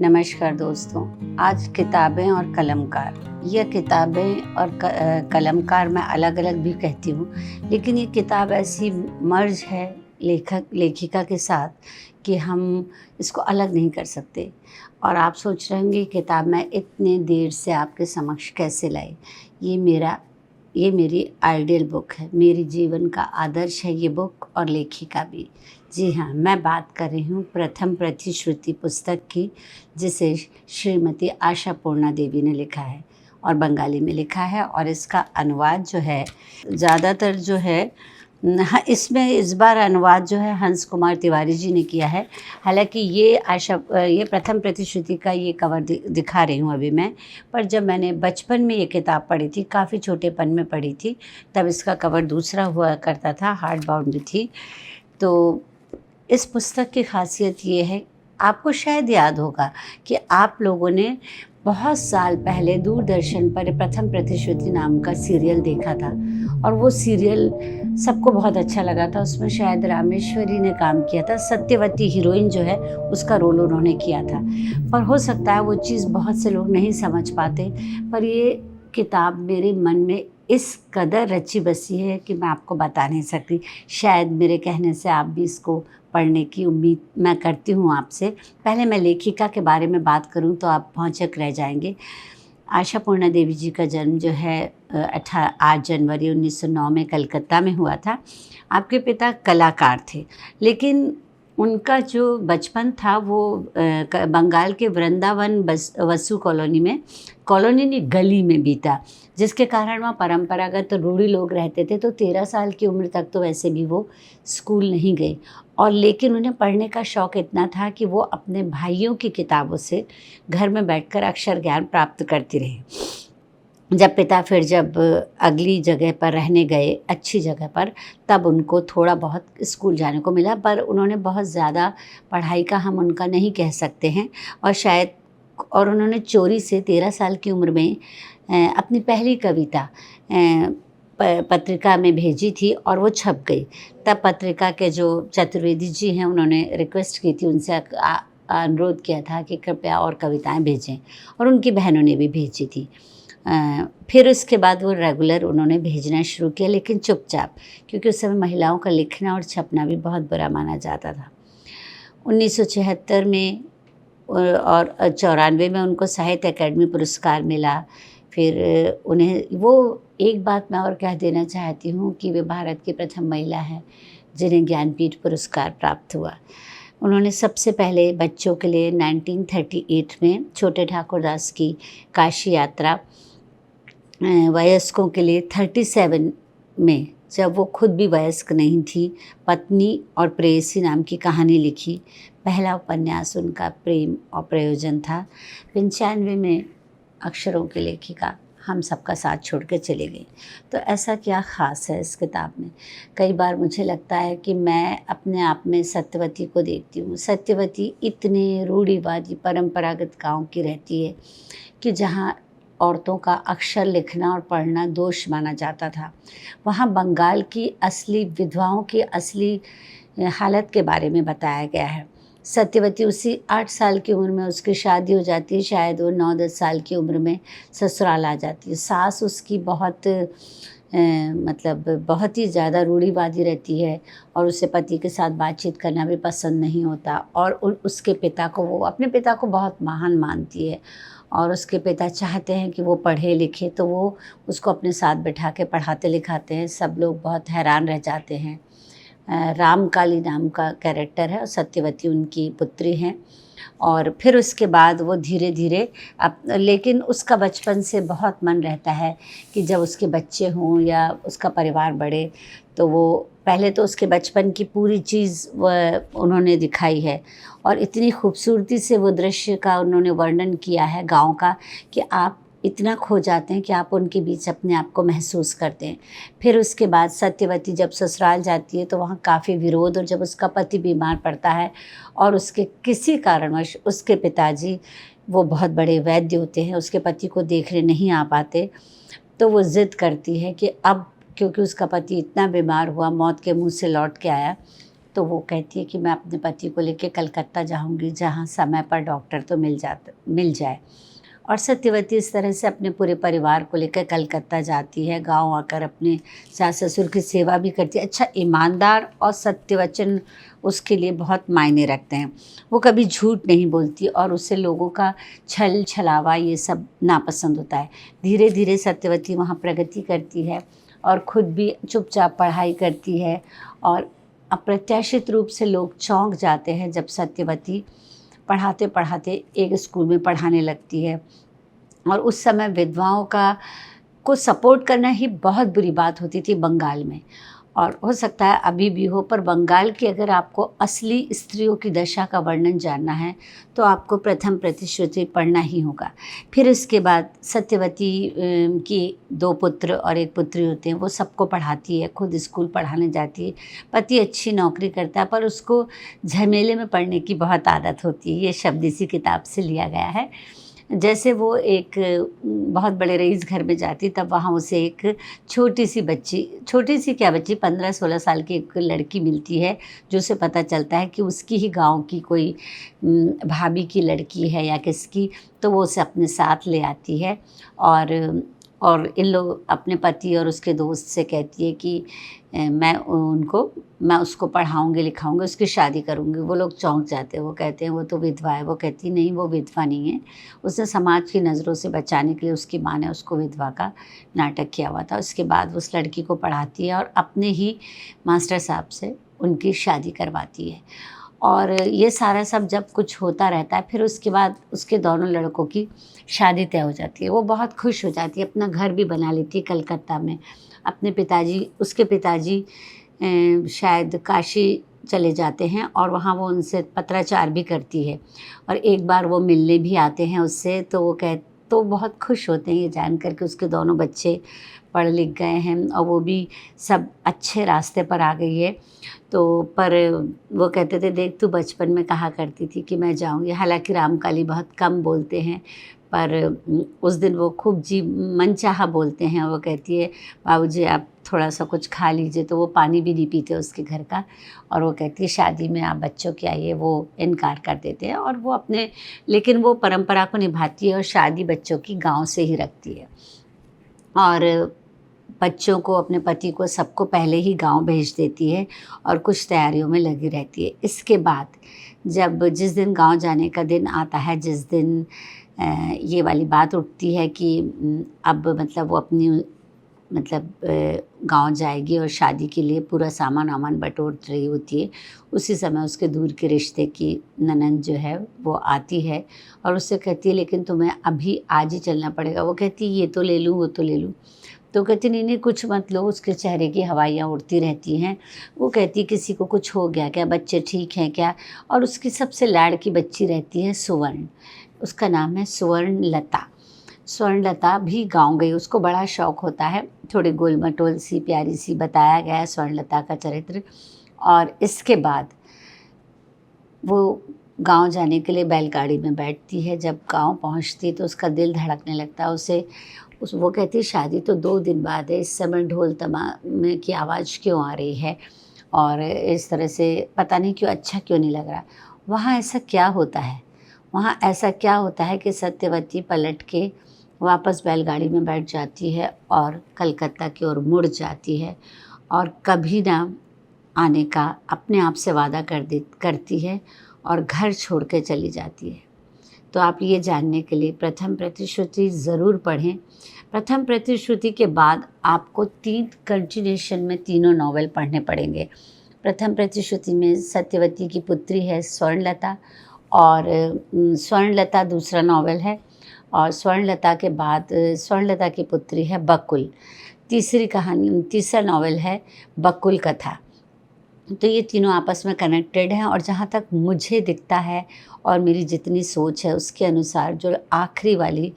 नमस्कार दोस्तों। आज किताबें और कलमकार, यह किताबें और कलमकार मैं अलग अलग भी कहती हूँ, लेकिन ये किताब ऐसी मर्ज है लेखक लेखिका के साथ कि हम इसको अलग नहीं कर सकते। और आप सोच रहे होंगे किताब मैं इतने देर से आपके समक्ष कैसे लाई। ये मेरी आइडियल बुक है, मेरी जीवन का आदर्श है ये बुक और लेखिका भी। जी हाँ, मैं बात कर रही हूँ प्रथम प्रतिश्रुति पुस्तक की, जिसे श्रीमती आशा पूर्णा देवी ने लिखा है और बंगाली में लिखा है। और इसका अनुवाद जो है ज़्यादातर जो है इसमें इस बार अनुवाद जो है हंस कुमार तिवारी जी ने किया है। हालांकि ये प्रथम प्रतिश्रुति का ये कवर दिखा रही हूँ अभी मैं, पर जब मैंने बचपन में ये किताब पढ़ी थी, काफ़ी छोटेपन में पढ़ी थी, तब इसका कवर दूसरा हुआ करता था, हार्ड बाउंड भी थी। तो इस पुस्तक की खासियत ये है, आपको शायद याद होगा कि आप लोगों ने बहुत साल पहले दूरदर्शन पर प्रथम प्रतिश्रुति नाम का सीरियल देखा था और वो सीरियल सबको बहुत अच्छा लगा था। उसमें शायद रामेश्वरी ने काम किया था, सत्यवती हीरोइन जो है उसका रोल उन्होंने किया था। पर हो सकता है वो चीज़ बहुत से लोग नहीं समझ पाते, पर ये किताब मेरे मन में इस कदर रची बसी है कि मैं आपको बता नहीं सकती। शायद मेरे कहने से आप भी इसको पढ़ने की उम्मीद मैं करती हूँ आपसे। पहले मैं लेखिका के बारे में बात करूँ तो आप भौंचक रह जाएंगे। आशा पूर्णा देवी जी का जन्म जो है 8 जनवरी 1909 में कलकत्ता में हुआ था। आपके पिता कलाकार थे, लेकिन उनका जो बचपन था वो बंगाल के वृंदावन वसु कॉलोनी गली में बीता, जिसके कारण वहाँ परंपरागत रूढ़ी लोग रहते थे। तो 13 साल की उम्र तक तो वैसे भी वो स्कूल नहीं गए, और लेकिन उन्हें पढ़ने का शौक़ इतना था कि वो अपने भाइयों की किताबों से घर में बैठकर अक्षर ज्ञान प्राप्त करती रही। जब अगली जगह पर रहने गए, अच्छी जगह पर, तब उनको थोड़ा बहुत स्कूल जाने को मिला, पर उन्होंने बहुत ज़्यादा पढ़ाई का हम उनका नहीं कह सकते हैं। और उन्होंने चोरी से 13 साल की उम्र में अपनी पहली कविता पत्रिका में भेजी थी और वो छप गई। तब पत्रिका के जो चतुर्वेदी जी हैं, उन्होंने रिक्वेस्ट की थी, उनसे अनुरोध किया था कि कृपया और कविताएं भेजें, और उनकी बहनों ने भी भेजी थी। फिर उसके बाद वो रेगुलर उन्होंने भेजना शुरू किया, लेकिन चुपचाप, क्योंकि उस समय महिलाओं का लिखना और छपना भी बहुत बुरा माना जाता था। 1976 में और 94 में उनको साहित्य अकेडमी पुरस्कार मिला। फिर उन्हें वो एक बात मैं और कह देना चाहती हूँ कि वे भारत की प्रथम महिला हैं जिन्हें ज्ञानपीठ पुरस्कार प्राप्त हुआ। उन्होंने सबसे पहले बच्चों के लिए 1938 में छोटे ठाकुरदास की काशी यात्रा, वयस्कों के लिए 37 में, जब वो खुद भी वयस्क नहीं थी, पत्नी और प्रेयसी नाम की कहानी लिखी। पहला उपन्यास उनका प्रेम और प्रयोजन था। 95 में अक्षरों की लेखिका हम सबका साथ छोड़ के चले गई। तो ऐसा क्या ख़ास है इस किताब में? कई बार मुझे लगता है कि मैं अपने आप में सत्यवती को देखती हूँ। सत्यवती इतने रूढ़िवादी परंपरागत गांव की रहती है कि जहाँ औरतों का अक्षर लिखना और पढ़ना दोष माना जाता था। वहाँ बंगाल की असली विधवाओं की असली हालत के बारे में बताया गया है। सत्यवती उसी 8 साल की उम्र में उसकी शादी हो जाती है, शायद वो 9-10 साल की उम्र में ससुराल आ जाती है। सास उसकी बहुत बहुत ही ज़्यादा रूढ़िवादी रहती है और उसे पति के साथ बातचीत करना भी पसंद नहीं होता। और उसके पिता को, वो अपने पिता को बहुत महान मानती है, और उसके पिता चाहते हैं कि वो पढ़े लिखे, तो वो उसको अपने साथ बैठा के पढ़ाते लिखाते हैं। सब लोग बहुत हैरान रह जाते हैं। रामकाली नाम का कैरेक्टर है और सत्यवती उनकी पुत्री हैं। और फिर उसके बाद वो धीरे धीरे लेकिन उसका बचपन से बहुत मन रहता है कि जब उसके बच्चे हों या उसका परिवार बढ़े, तो वो पहले तो उसके बचपन की पूरी चीज़ उन्होंने दिखाई है, और इतनी खूबसूरती से वो दृश्य का उन्होंने वर्णन किया है गाँव का कि आप इतना खो जाते हैं कि आप उनके बीच अपने आप को महसूस करते हैं। फिर उसके बाद सत्यवती जब ससुराल जाती है तो वहाँ काफ़ी विरोध, और जब उसका पति बीमार पड़ता है और उसके किसी कारणवश उसके पिताजी, वो बहुत बड़े वैद्य होते हैं, उसके पति को देखने नहीं आ पाते, तो वो ज़िद करती है कि अब क्योंकि उसका पति इतना बीमार हुआ, मौत के मुँह से लौट के आया, तो तो वो कहती है कि मैं अपने पति को लेके कलकत्ता जाऊंगी, जहाँ समय पर डॉक्टर तो मिल जाए। और सत्यवती इस तरह से अपने पूरे परिवार को लेकर कलकत्ता जाती है, गांव आकर अपने सास ससुर की सेवा भी करती है। अच्छा, ईमानदार और सत्यवचन उसके लिए बहुत मायने रखते हैं। वो कभी झूठ नहीं बोलती और उससे लोगों का छल छलावा ये सब नापसंद होता है। धीरे धीरे सत्यवती वहाँ प्रगति करती है और ख़ुद भी चुपचाप पढ़ाई करती है और अप्रत्याशित रूप से लोग चौंक जाते हैं जब सत्यवती पढ़ाते पढ़ाते एक स्कूल में पढ़ाने लगती है। और उस समय विधवाओं को सपोर्ट करना ही बहुत बुरी बात होती थी बंगाल में, और हो सकता है अभी भी हो, पर बंगाल की अगर आपको असली स्त्रियों की दशा का वर्णन जानना है तो आपको प्रथम प्रतिश्रुति पढ़ना ही होगा। फिर इसके बाद सत्यवती की 2 पुत्र और 1 पुत्री होते हैं, वो सबको पढ़ाती है, खुद स्कूल पढ़ाने जाती है। पति अच्छी नौकरी करता है पर उसको झमेले में पढ़ने की बहुत आदत होती है। ये शब्द इसी किताब से लिया गया है। जैसे वो एक बहुत बड़े रईस घर में जाती, तब वहाँ उसे एक छोटी सी क्या बच्ची 15-16 साल की एक लड़की मिलती है, जो उसे पता चलता है कि उसकी ही गांव की कोई भाभी की लड़की है या किसकी, तो वो उसे अपने साथ ले आती है और इन लोग अपने पति और उसके दोस्त से कहती है कि मैं उसको पढ़ाऊँगी लिखाऊँगी, उसकी शादी करूँगी। वो लोग चौंक जाते हैं, वो कहते हैं वो तो विधवा है। वो कहती नहीं, वो विधवा नहीं है, उसने समाज की नज़रों से बचाने के लिए उसकी माँ ने उसको विधवा का नाटक किया हुआ था। उसके बाद उस लड़की को पढ़ाती है और अपने ही मास्टर साहब से उनकी शादी करवाती है। और ये सारा सब जब कुछ होता रहता है, फिर उसके बाद उसके दोनों लड़कों की शादी तय हो जाती है। वो बहुत खुश हो जाती है, अपना घर भी बना लेती है कलकत्ता में। उसके पिताजी शायद काशी चले जाते हैं और वहाँ वो उनसे पत्राचार भी करती है, और एक बार वो मिलने भी आते हैं उससे, तो बहुत खुश होते हैं ये जानकर कि उसके दोनों बच्चे पढ़ लिख गए हैं और वो भी सब अच्छे रास्ते पर आ गई है। तो पर वो कहते थे, देख तू बचपन में कहा करती थी कि मैं जाऊंगी। हालांकि रामकाली बहुत कम बोलते हैं, पर उस दिन वो खूब जी मनचाहा बोलते हैं। वो कहती है, बाबूजी आप थोड़ा सा कुछ खा लीजिए, तो वो पानी भी नहीं पीते उसके घर का। और वो कहती है, शादी में आप बच्चों के आइए, वो इनकार कर देते हैं। और वो लेकिन वो परंपरा को निभाती है और शादी बच्चों की गाँव से ही रखती है, और बच्चों को, अपने पति को, सबको पहले ही गांव भेज देती है और कुछ तैयारियों में लगी रहती है। इसके बाद जिस दिन गांव जाने का दिन आता है, जिस दिन ये वाली बात उठती है कि अब मतलब वो अपनी गांव जाएगी और शादी के लिए पूरा सामान वामान बटोर रही होती है, उसी समय उसके दूर के रिश्ते की ननंद जो है वो आती है और उससे कहती है, लेकिन तुम्हें अभी आज ही चलना पड़ेगा। वो कहती है, ये तो ले लूँ, वो तो ले लूँ। तो कहती नहीं कुछ मत लो। उसके चेहरे की हवाइयाँ उड़ती रहती हैं। वो कहती, किसी को कुछ हो गया क्या, बच्चे ठीक हैं क्या? और उसकी सबसे लाड़ की बच्ची रहती है सुवर्ण, उसका नाम है स्वर्णलता। स्वर्णलता भी गाँव गई, उसको बड़ा शौक़ होता है। थोड़ी गोल मटोल सी प्यारी सी बताया गया है स्वर्णलता का चरित्र। और इसके बाद वो गांव जाने के लिए बैलगाड़ी में बैठती है। जब गांव पहुंचती तो उसका दिल धड़कने लगता है। वो कहती है, शादी तो 2 दिन बाद है, इस समय ढोल तमामे की आवाज़ क्यों आ रही है और इस तरह से पता नहीं क्यों अच्छा क्यों नहीं लग रहा। वहाँ ऐसा क्या होता है कि सत्यवती पलट के वापस बैलगाड़ी में बैठ जाती है और कलकत्ता की ओर मुड़ जाती है और कभी ना आने का अपने आप से वादा करती है और घर छोड़ के चली जाती है। तो आप ये जानने के लिए प्रथम प्रतिश्रुति ज़रूर पढ़ें। प्रथम प्रतिश्रुति के बाद आपको 3 कंटिन्यूएशन में तीनों नॉवेल पढ़ने पड़ेंगे। प्रथम प्रतिश्रुति में सत्यवती की पुत्री है स्वर्णलता, और स्वर्णलता दूसरा नॉवेल है, और स्वर्णलता के बाद स्वर्णलता की पुत्री है बकुल। तीसरा नॉवेल है बकुल कथा। तो ये तीनों आपस में कनेक्टेड हैं, और जहाँ तक मुझे दिखता है और मेरी जितनी सोच है उसके अनुसार जो आखिरी वाली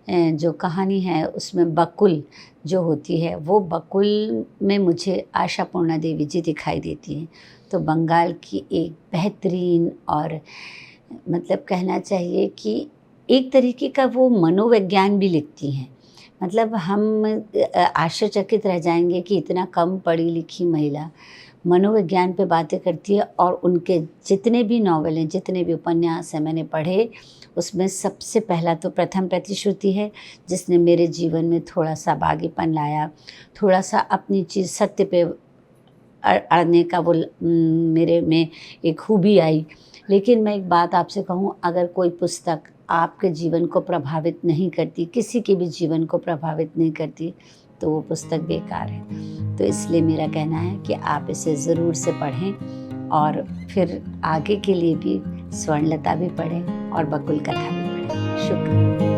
जो कहानी है उसमें बकुल जो होती है, वो बकुल में मुझे आशापूर्णा देवी जी दिखाई देती हैं। तो बंगाल की एक बेहतरीन और मतलब कहना चाहिए कि एक तरीके का वो मनोविज्ञान भी लिखती हैं। मतलब हम आश्चर्यचकित रह जाएंगे कि इतना कम पढ़ी लिखी महिला मनोविज्ञान पे बातें करती है और उनके जितने भी नॉवल हैं, जितने भी उपन्यास हैं मैंने पढ़े, उसमें सबसे पहला तो प्रथम प्रतिश्रुति है, जिसने मेरे जीवन में थोड़ा-सा बागीपन लाया, थोड़ा-सा अपनी चीज़ सत्य पे अड़ने का वो मेरे में एक खूबी आई। लेकिन मैं एक बात आपसे कहूँ, अगर कोई पुस्तक आपके जीवन को प्रभावित नहीं करती, किसी के भी जीवन को प्रभावित नहीं करती, तो वो पुस्तक बेकार है। तो इसलिए मेरा कहना है कि आप इसे ज़रूर से पढ़ें और फिर आगे के लिए भी स्वर्णलता भी पढ़ें और बकुल कथा भी पढ़ें। शुक्रिया।